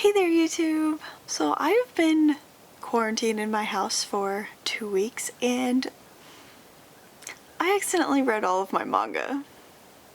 Hey there YouTube! So I've been quarantined in my house for 2 weeks and I accidentally read all of my manga.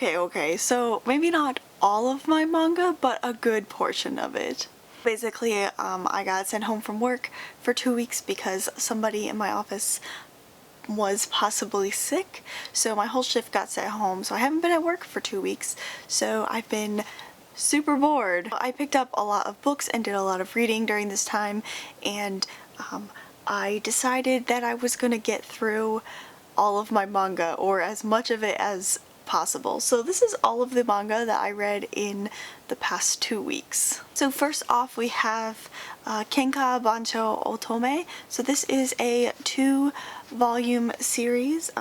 Okay, so maybe not all of my manga, but a good portion of it. Basically, I got sent home from work for 2 weeks because somebody in my office was possibly sick, so my whole shift got sent home, so I haven't been at work for 2 weeks, so I've been super bored. I picked up a lot of books and did a lot of reading during this time, and I decided that I was gonna get through all of my manga, or as much of it as possible. So this is all of the manga that I read in the past 2 weeks. So first off we have Kenka Bancho Otome. So this is a 2-volume series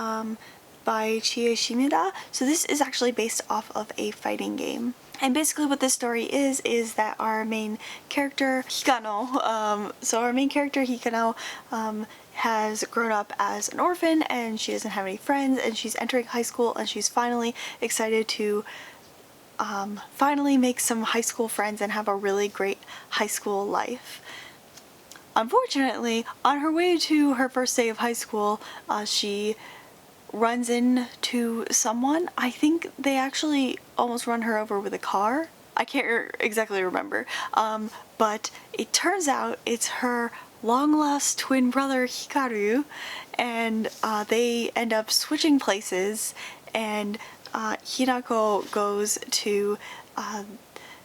by Chie Shimida. So this is actually based off of a fighting game. And basically what this story is that our main character Hikano, has grown up as an orphan and she doesn't have any friends, and she's entering high school and she's finally excited to finally make some high school friends and have a really great high school life. Unfortunately, on her way to her first day of high school, she runs into someone. I think they actually almost run her over with a car. I can't exactly remember, but it turns out it's her long-lost twin brother Hikaru, and they end up switching places, and Hinako goes to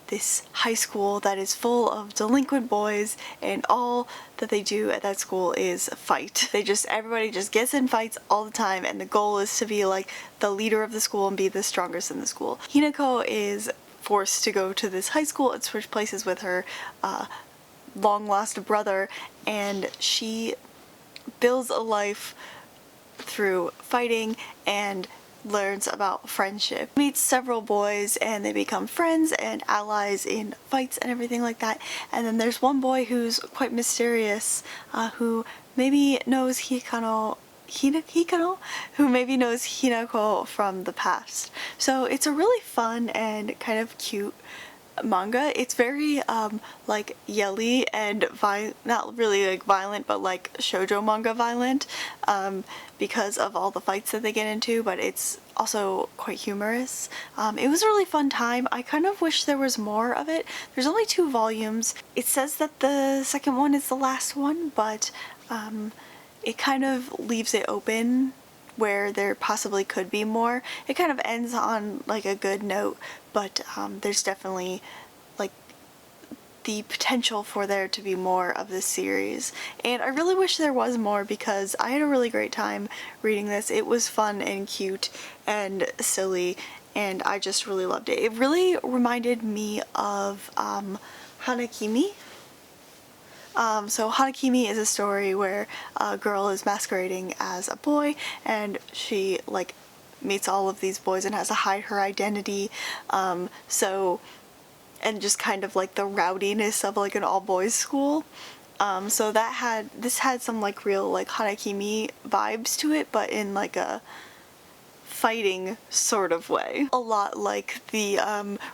this high school that is full of delinquent boys, and all that they do at that school is fight. Everybody just gets in fights all the time, and the goal is to be like the leader of the school and be the strongest in the school. Hinako is forced to go to this high school and switch places with her long lost brother, and she builds a life through fighting and learns about friendship. Meets several boys and they become friends and allies in fights and everything like that. And then there's one boy who's quite mysterious, who maybe knows Hikano, who maybe knows Hinako from the past. So it's a really fun and kind of cute manga. It's very like yelly and not really like violent, but like shoujo manga violent, because of all the fights that they get into, but it's also quite humorous. It was a really fun time. I kind of wish there was more of it. There's only 2 volumes. It says that the second one is the last one, but it kind of leaves it open where there possibly could be more. It kind of ends on like a good note, but there's definitely like the potential for there to be more of this series, and I really wish there was more because I had a really great time reading this. It was fun and cute and silly, and I just really loved it. It really reminded me of Hanakimi. So Hanakimi is a story where a girl is masquerading as a boy, and she like meets all of these boys and has to hide her identity, and just kind of like the rowdiness of like an all-boys school. So this had some like real like Hanakimi vibes to it, but in like a fighting sort of way. A lot like the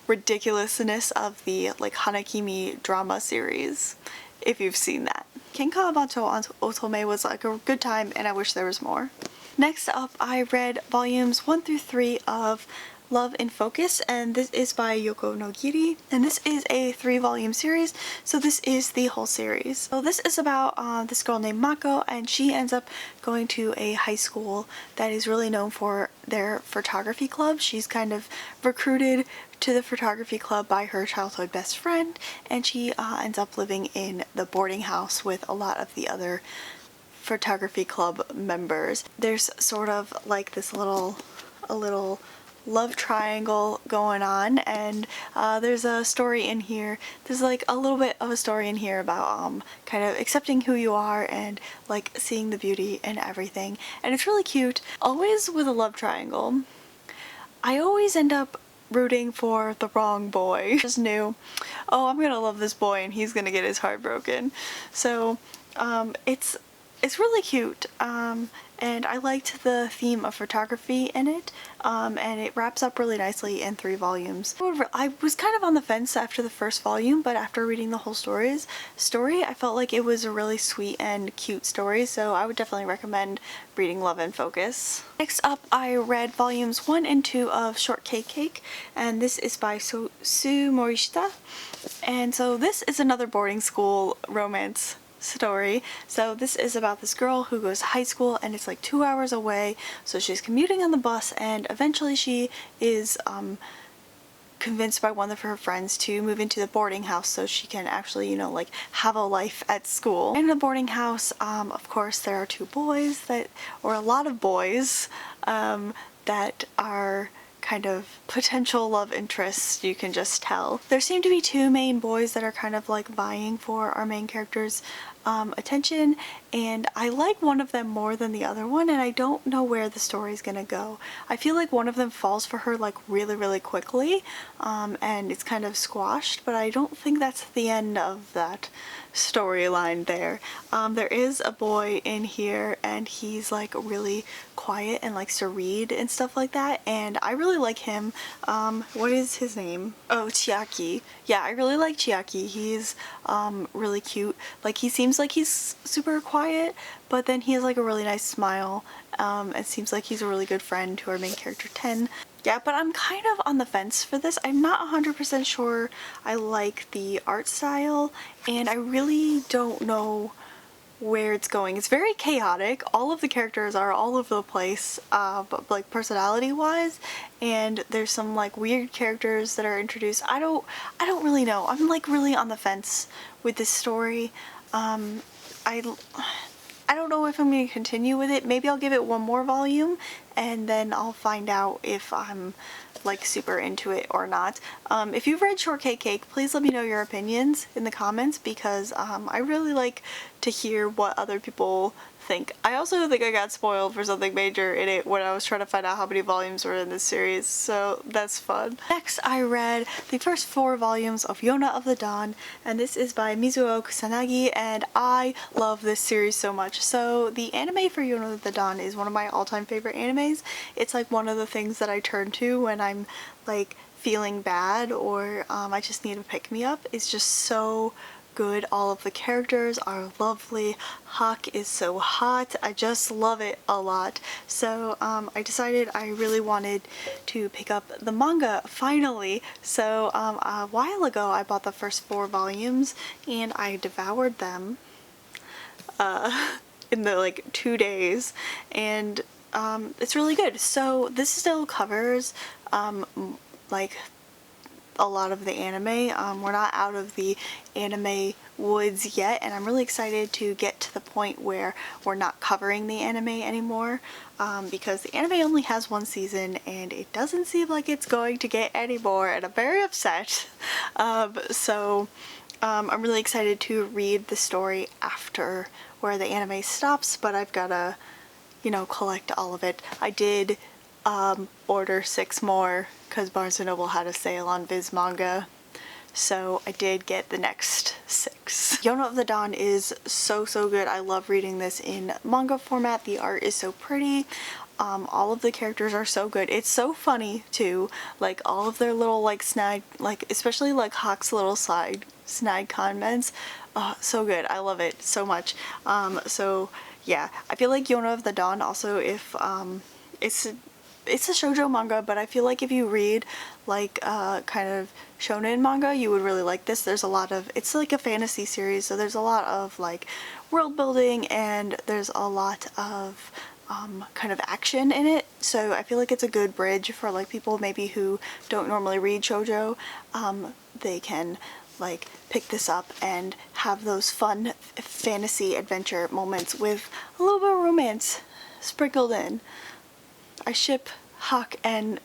ridiculousness of the like Hanakimi drama series, if you've seen that. Kenka Bancho Otome was like a good time, and I wish there was more. Next up, I read volumes 1 through 3 of Love in Focus, and this is by Yoko Nogiri, and this is a 3-volume series, so this is the whole series. So this is about this girl named Mako, and she ends up going to a high school that is really known for their photography club. She's kind of recruited to the photography club by her childhood best friend, and she ends up living in the boarding house with a lot of the other photography club members. There's sort of like this a little love triangle going on, and there's a story in here. There's like a little bit of a story in here about kind of accepting who you are and like seeing the beauty and everything, and it's really cute. Always with a love triangle, I always end up rooting for the wrong boy. Just knew, oh, I'm gonna love this boy and he's gonna get his heart broken. So it's it's really cute, and I liked the theme of photography in it, and it wraps up really nicely in 3 volumes. I was kind of on the fence after the first volume, but after reading the whole story, I felt like it was a really sweet and cute story, so I would definitely recommend reading Love and Focus. Next up, I read volumes 1 and 2 of Shortcake Cake, and this is by Su Morishita. And so this is another boarding school romance story. So this is about this girl who goes to high school and it's like 2 hours away, so she's commuting on the bus, and eventually she is convinced by one of her friends to move into the boarding house so she can actually, you know, like have a life at school. In the boarding house, of course, there are 2 boys or a lot of boys that are kind of potential love interests, you can just tell. There seem to be 2 main boys that are kind of like vying for our main character's attention, and I like one of them more than the other one, and I don't know where the story's gonna go. I feel like one of them falls for her like really quickly, and it's kind of squashed, but I don't think that's the end of that storyline there. There is a boy in here, and he's like really quiet and likes to read and stuff like that, and I really like him. What is his name? Oh, Chiaki. Yeah, I really like Chiaki. He's really cute. Like, he seems like he's super quiet, but then he has like a really nice smile. It seems like he's a really good friend to our main character, Ten. Yeah, but I'm kind of on the fence for this. I'm not 100% sure I like the art style, and I really don't know where it's going. It's very chaotic. All of the characters are all over the place, but like personality wise, and there's some like weird characters that are introduced. I don't really know. I'm like really on the fence with this story. I don't know if I'm going to continue with it. Maybe I'll give it one more volume and then I'll find out if I'm like super into it or not. If you've read Shortcake Cake, please let me know your opinions in the comments, because I really like to hear what other people think. I also think I got spoiled for something major in it when I was trying to find out how many volumes were in this series, so that's fun. Next, I read the first 4 volumes of Yona of the Dawn, and this is by Mizuo Kusanagi, and I love this series so much. So the anime for Yona of the Dawn is one of my all-time favorite animes. It's like one of the things that I turn to when I'm like feeling bad or I just need a pick-me-up. It's just so good. All of the characters are lovely. Hawk is so hot. I just love it a lot. So I decided I really wanted to pick up the manga finally. So a while ago I bought the first 4 volumes and I devoured them in the like 2 days, and it's really good. So this still covers like a lot of the anime. We're not out of the anime woods yet, and I'm really excited to get to the point where we're not covering the anime anymore, because the anime only has 1 season and it doesn't seem like it's going to get any more, and I'm very upset. So I'm really excited to read the story after where the anime stops, but I've gotta, you know, collect all of it. I did order 6 more because Barnes & Noble had a sale on Viz Manga, so I did get the next 6. Yona of the Dawn is so good. I love reading this in manga format. The art is so pretty. All of the characters are so good. It's so funny too, like all of their little like snide, like especially like Hawk's little snide comments. So good. I love it so much. So yeah, I feel like Yona of the Dawn also, if it's a shoujo manga, but I feel like if you read like kind of shonen manga, you would really like this. There's a lot of, it's like a fantasy series, so there's a lot of like world building and there's a lot of kind of action in it. So I feel like it's a good bridge for like people maybe who don't normally read shoujo. They can like pick this up and have those fun fantasy adventure moments with a little bit of romance sprinkled in. I ship Hawk and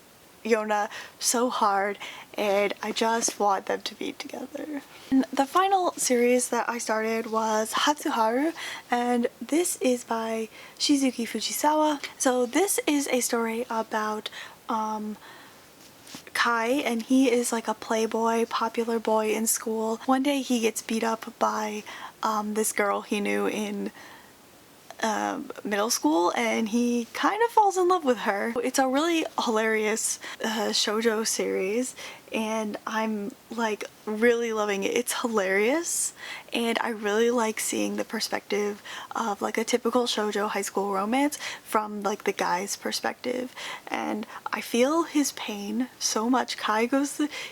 Yona so hard, and I just want them to be together. And the final series that I started was Hatsuharu, and this is by Shizuki Fujisawa. So this is a story about Kai, and he is like a playboy, popular boy in school. One day he gets beat up by this girl he knew in middle school, and he kind of falls in love with her. It's a really hilarious shoujo series, and I'm like really loving it. It's hilarious, and I really like seeing the perspective of like a typical shoujo high school romance from like the guy's perspective, and I feel his pain so much.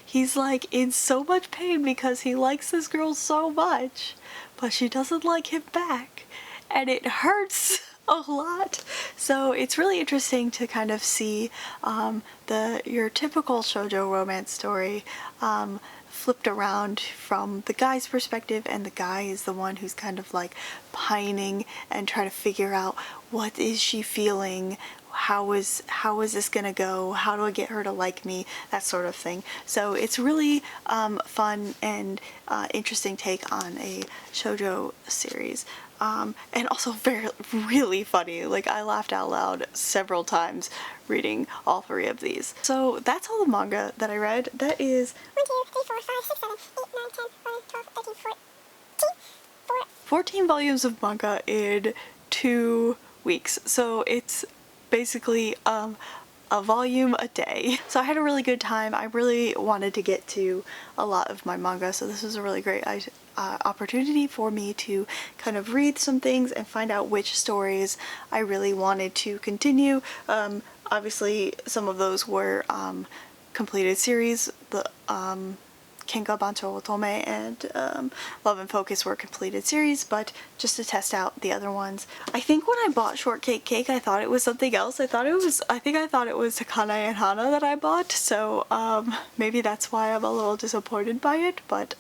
He's like in so much pain because he likes this girl so much, but she doesn't like him back, and it hurts a lot. So it's really interesting to kind of see your typical shoujo romance story flipped around from the guy's perspective, and the guy is the one who's kind of like pining and trying to figure out what is she feeling, how is this gonna go, how do I get her to like me, that sort of thing. So it's really fun and interesting take on a shoujo series. And also really funny. Like, I laughed out loud several times reading all 3 of these. So that's all the manga that I read. That is 1, 2, 3, 4, 5, 6, 7, 8, 9, 10, 11, 12, 13, 14 volumes of manga in 2 weeks. So it's basically a volume a day. So I had a really good time. I really wanted to get to a lot of my manga, so this was a really great opportunity for me to kind of read some things and find out which stories I really wanted to continue. Obviously some of those were completed series. The Kenga Bancho Otome and Love and Focus were completed series, but just to test out the other ones. I think when I bought Shortcake Cake, I thought it was something else. I think I thought it was Takane and Hana that I bought, so maybe that's why I'm a little disappointed by it, but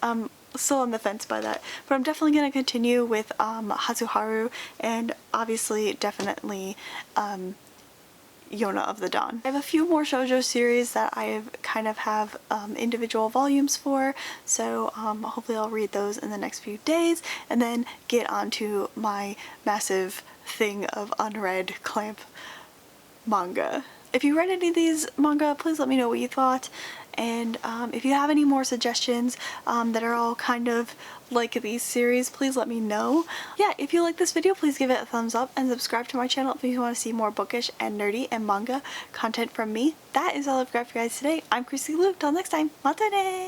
still on the fence by that. But I'm definitely going to continue with Hazuharu, and obviously definitely Yona of the Dawn. I have a few more shoujo series that I kind of have individual volumes for, so hopefully I'll read those in the next few days and then get onto my massive thing of unread clamp manga. If you read any of these manga, please let me know what you thought, and if you have any more suggestions that are all kind of like these series, please let me know. Yeah, if you like this video, please give it a thumbs up and subscribe to my channel if you want to see more bookish and nerdy and manga content from me. That is all I've got for you guys today. I'm Chrissy Luke. Till next time, mata ne!